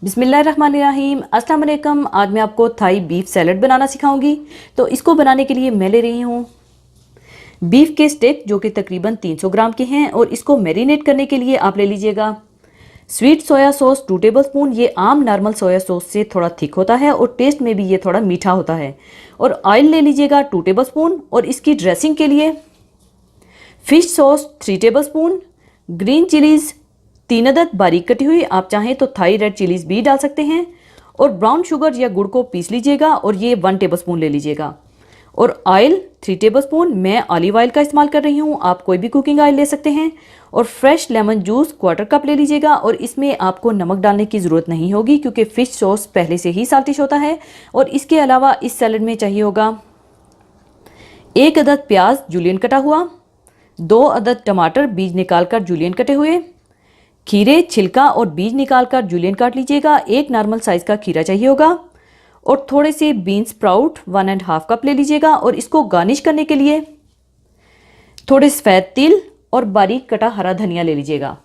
बिस्मिल्लाहिर्रहमानिर्रहीम, अस्सलाम वालेकुम। आज मैं आपको थाई बीफ सैलड बनाना सिखाऊंगी। तो इसको बनाने के लिए मैं ले रही हूँ बीफ के स्टेक जो कि तकरीबन 300 ग्राम के हैं। और इसको मैरिनेट करने के लिए आप ले लीजिएगा sweet soya sauce 2 table spoon. ये आम नॉर्मल सोया सॉस से थोड़ा थिक होता है और टेस्ट में भी ये थोड़ा मीठा होता है। और ऑयल ले लीजिएगा 2 टेबल स्पून। और इसकी ड्रेसिंग के लिए fish sauce 3 table spoon, green chillies 3 अदद बारीक कटी हुई, आप चाहें तो थाई रेड चिलीज़ भी डाल सकते हैं। और ब्राउन शुगर या गुड़ को पीस लीजिएगा और ये 1 टेबल स्पून ले लीजिएगा। और ऑयल 3 टेबल स्पून, मैं ऑलिव ऑयल का इस्तेमाल कर रही हूँ, आप कोई भी कुकिंग ऑयल ले सकते हैं। और फ्रेश लेमन जूस 1/4 कप ले लीजिएगा। और इसमें आपको नमक डालने की ज़रूरत नहीं होगी क्योंकि फ़िश सॉस पहले से ही साल्टिश होता है। और इसके अलावा इस सैलड में चाहिए होगा 1 अदद प्याज जूलियन कटा हुआ, 2 अदद टमाटर बीज निकालकर जूलियन कटे हुए, खीरे छिलका और बीज निकालकर जूलियन काट लीजिएगा, 1 नॉर्मल साइज का खीरा चाहिए होगा। और थोड़े से बीन्स स्प्राउट 1.5 कप ले लीजिएगा। और इसको गार्निश करने के लिए थोड़े सफ़ेद तिल और बारीक कटा हरा धनिया ले लीजिएगा।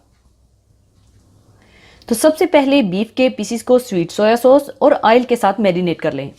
तो सबसे पहले बीफ के पीसीस को स्वीट सोया सॉस और ऑयल के साथ मैरिनेट कर लें।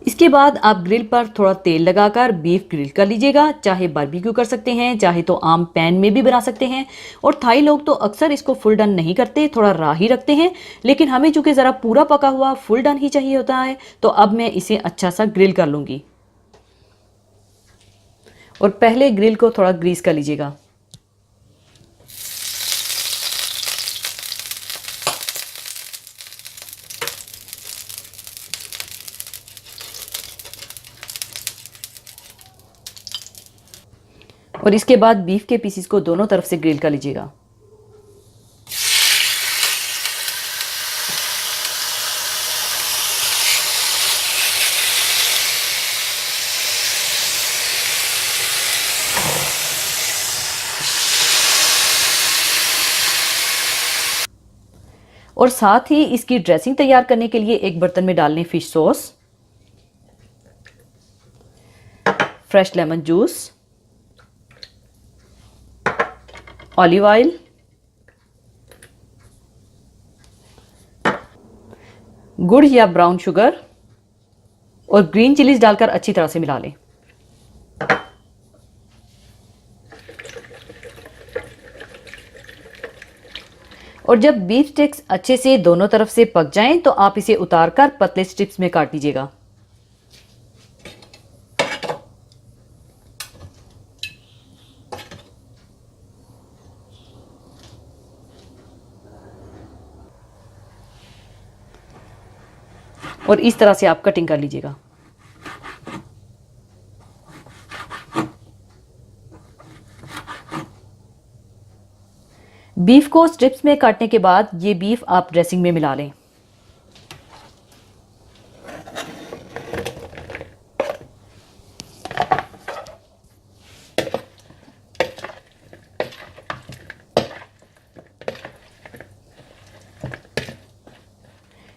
इसके बाद आप ग्रिल पर थोड़ा तेल लगाकर बीफ ग्रिल कर लीजिएगा। चाहे बारबेक्यू कर सकते हैं, चाहे तो आम पैन में भी बना सकते हैं। और थाई लोग तो अक्सर इसको फुल डन नहीं करते, थोड़ा रा ही रखते हैं। लेकिन हमें चूंकि ज़रा पूरा पका हुआ फुल डन ही चाहिए होता है, तो अब मैं इसे अच्छा सा ग्रिल कर लूँगी। और पहले ग्रिल को थोड़ा ग्रीस कर लीजिएगा। और इसके बाद बीफ के पीसीस को दोनों तरफ से ग्रिल कर लीजिएगा। और साथ ही इसकी ड्रेसिंग तैयार करने के लिए एक बर्तन में डाल लें fish sauce, fresh lemon juice, olive oil, गुड़ या ब्राउन शुगर और ग्रीन चिलीज डालकर अच्छी तरह से मिला लें। और जब बीफ स्टिक्स अच्छे से दोनों तरफ से पक जाएं तो आप इसे उतारकर पतले स्ट्रिप्स में काट लीजिएगा। और इस तरह से आप कटिंग कर लीजिएगा। बीफ को स्ट्रिप्स में काटने के बाद ये बीफ आप ड्रेसिंग में मिला लें।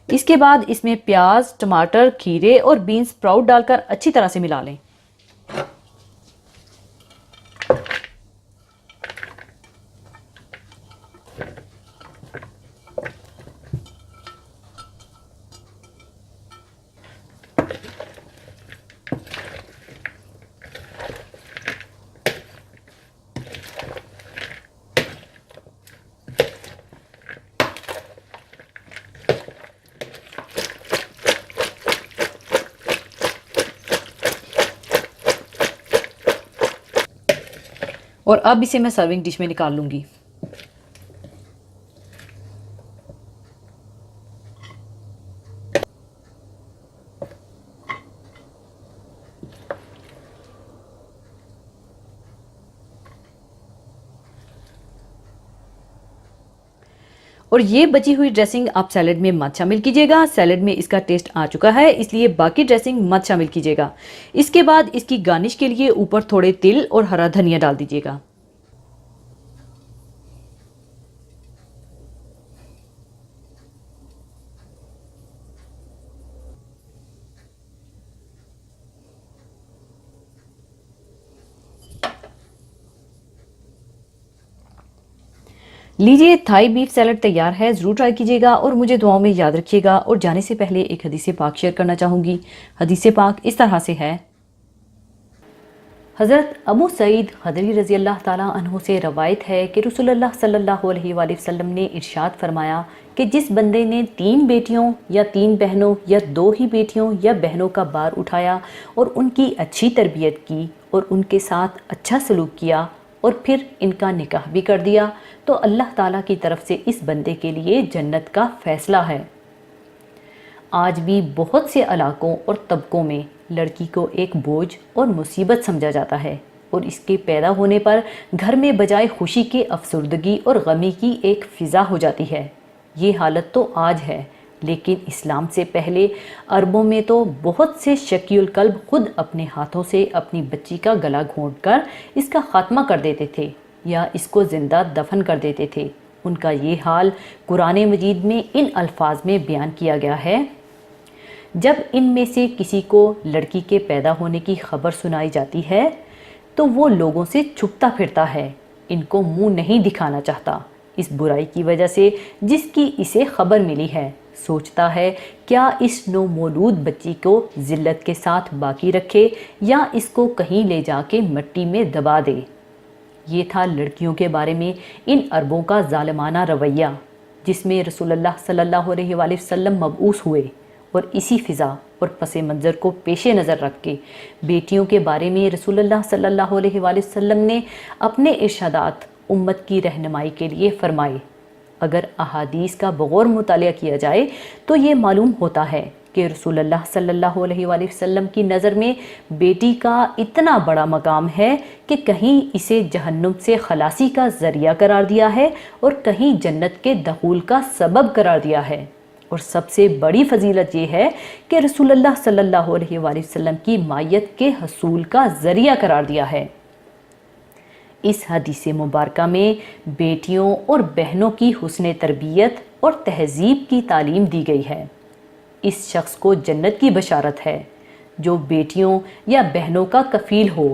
इसके बाद इसमें प्याज, टमाटर, खीरे और बीन्स स्प्राउट डालकर अच्छी तरह से मिला लें। और अब इसे मैं सर्विंग डिश में निकाल लूँगी। और ये बची हुई ड्रेसिंग आप सैलेड में मत शामिल कीजिएगा। सैलेड में इसका टेस्ट आ चुका है, इसलिए बाकी ड्रेसिंग मत शामिल कीजिएगा। इसके बाद इसकी गार्निश के लिए ऊपर थोड़े तिल और हरा धनिया डाल दीजिएगा। लीजिए, थाई बीफ सैलड तैयार है। ज़रूर ट्राई कीजिएगा और मुझे दुआओं में याद रखिएगा। और जाने से पहले एक हदीस पाक शेयर करना चाहूँगी। हदीस पाक इस तरह से है। हज़रत अबू सईद खदरी रज़ी अल्लाह ताला अन्हु से रवायत है कि रसूलुल्लाह सल्लल्लाहु अलैहि वसल्लम ने इरशाद फरमाया कि जिस बंदे ने 3 बेटियों या 3 बहनों या 2 ही बेटियों या बहनों का बार उठाया और उनकी अच्छी तरबियत की और उनके साथ अच्छा सलूक किया और फिर इनका निकाह भी कर दिया, तो अल्लाह ताला की तरफ से इस बंदे के लिए जन्नत का फ़ैसला है। आज भी बहुत से इलाकों और तबकों में लड़की को एक बोझ और मुसीबत समझा जाता है और इसके पैदा होने पर घर में बजाय खुशी के अफसरदगी और गमी की एक फ़िज़ा हो जाती है। ये हालत तो आज है, लेकिन इस्लाम से पहले अरबों में तो बहुत से शकील कल्ब खुद अपने हाथों से अपनी बच्ची का गला घोंटकर इसका ख़ात्मा कर देते थे या इसको ज़िंदा दफन कर देते थे। उनका ये हाल कुरान मजीद में इन अल्फाज में बयान किया गया है। जब इनमें से किसी को लड़की के पैदा होने की खबर सुनाई जाती है तो वो लोगों से छुपता फिरता है, इनको मुंह नहीं दिखाना चाहता इस बुराई की वजह से जिसकी इसे खबर मिली है। सोचता है क्या इस नौमौलूद बच्ची को जिल्लत के साथ बाकी रखे या इसको कहीं ले जाके मिट्टी में दबा दे। ये था लड़कियों के बारे में इन अरबों का ज़ालिमाना रवैया, जिसमें रसूलुल्लाह सल्लल्लाहु अलैहि वसल्लम मबऊस हुए और इसी फ़िज़ा और पस मंज़र को पेश नज़र रख के बेटियों के बारे में रसूलुल्लाह सल्लल्लाहु अलैहि वसल्लम ने अपने इरशादात उम्मत की रहनुमाई के लिए फ़रमाए। अगर अहादीस का बगौर मुतालिया किया जाए तो ये मालूम होता है कि रसूलुल्लाह सल्लल्लाहु अलैहि वसल्लम की नज़र में बेटी का इतना बड़ा मकाम है कि कहीं इसे जहन्नुम से खलासी का ज़रिया करार दिया है और कहीं जन्नत के दखूल का सबब करार दिया है। और सबसे बड़ी फजीलत ये है कि रसूलुल्लाह सल्लल्लाहु अलैहि वसल्लम की मायत के हसूल का ज़रिया करार दिया है। इस हदीस मुबारका में बेटियों और बहनों की हुस्न तरबियत और तहज़ीब की तालीम दी गई है। इस शख्स को जन्नत की बशारत है जो बेटियों या बहनों का कफ़ील हो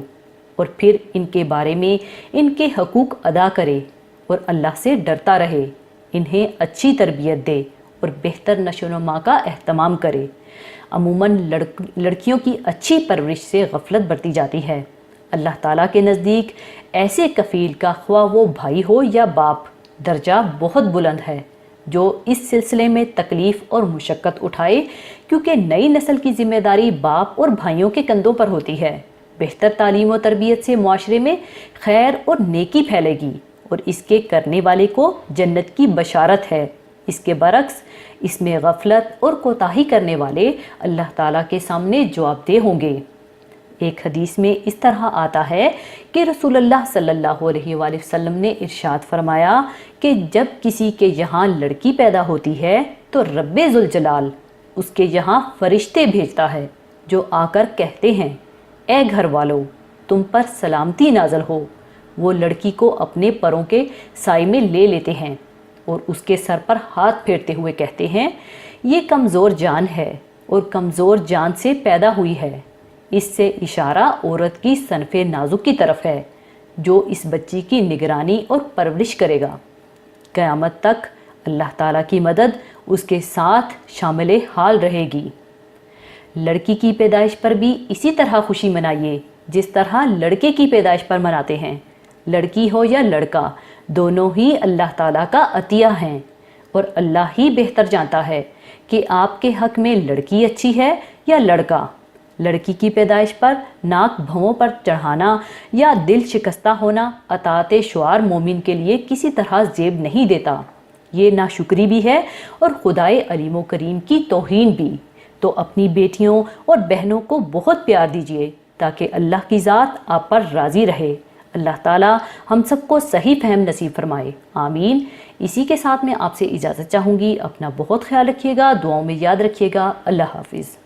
और फिर इनके बारे में इनके हकूक़ अदा करे और अल्लाह से डरता रहे, इन्हें अच्छी तरबियत दे और बेहतर नशोनुमा का एहतमाम करे। अमूमन लड़कियों की अच्छी परवरिश से गफलत बरती जाती है। अल्लाह ताला के नज़दीक ऐसे कफ़ील का ख्वाह वो भाई हो या बाप दर्जा बहुत बुलंद है जो इस सिलसिले में तकलीफ़ और मुशक्क़त उठाए, क्योंकि नई नस्ल की ज़िम्मेदारी बाप और भाइयों के कंधों पर होती है। बेहतर तालीम और तरबियत से मुआशरे में खैर और नेकी फैलेगी और इसके करने वाले को जन्नत की बशारत है। इसके बरक्स इसमें गफलत और कोताही करने वाले अल्लाह ताला के सामने जवाबदेह होंगे। एक हदीस में इस तरह आता है कि रसूलुल्लाह सल्लल्लाहु अलैहि वसल्लम ने इरशाद फरमाया कि जब किसी के यहाँ लड़की पैदा होती है तो रब्बे जुल जलाल उसके यहाँ फरिश्ते भेजता है जो आकर कहते हैं, ए घर वालों, तुम पर सलामती नाज़िल हो। वो लड़की को अपने परों के साए में ले लेते हैं और उसके सर पर हाथ फेरते हुए कहते हैं, ये कमज़ोर जान है और कमज़ोर जान से पैदा हुई है। इससे इशारा औरत की सनफ़े नाजुक की तरफ है जो इस बच्ची की निगरानी और परवरिश करेगा। क़यामत तक अल्लाह ताला की मदद उसके साथ शामिल हाल रहेगी। लड़की की पैदाइश पर भी इसी तरह खुशी मनाइए जिस तरह लड़के की पैदाइश पर मनाते हैं। लड़की हो या लड़का, दोनों ही अल्लाह ताला का अतिया हैं और अल्लाह ही बेहतर जानता है कि आपके हक़ में लड़की अच्छी है या लड़का। लड़की की पैदाइश पर नाक भवों पर चढ़ाना या दिल शिकस्ता होना अताअत शुआर मोमिन के लिए किसी तरह जेब नहीं देता। ये नाशुक्री भी है और खुदाए अलीमो करीम की तौहीन भी। तो अपनी बेटियों और बहनों को बहुत प्यार दीजिए ताकि अल्लाह की ज़ात आप पर राज़ी रहे। अल्लाह ताला हम सबको सही फहम नसीब फरमाए, आमीन। इसी के साथ मैं आपसे इजाज़त चाहूँगी। अपना बहुत ख्याल रखिएगा, दुआओं में याद रखिएगा। अल्लाह हाफिज़।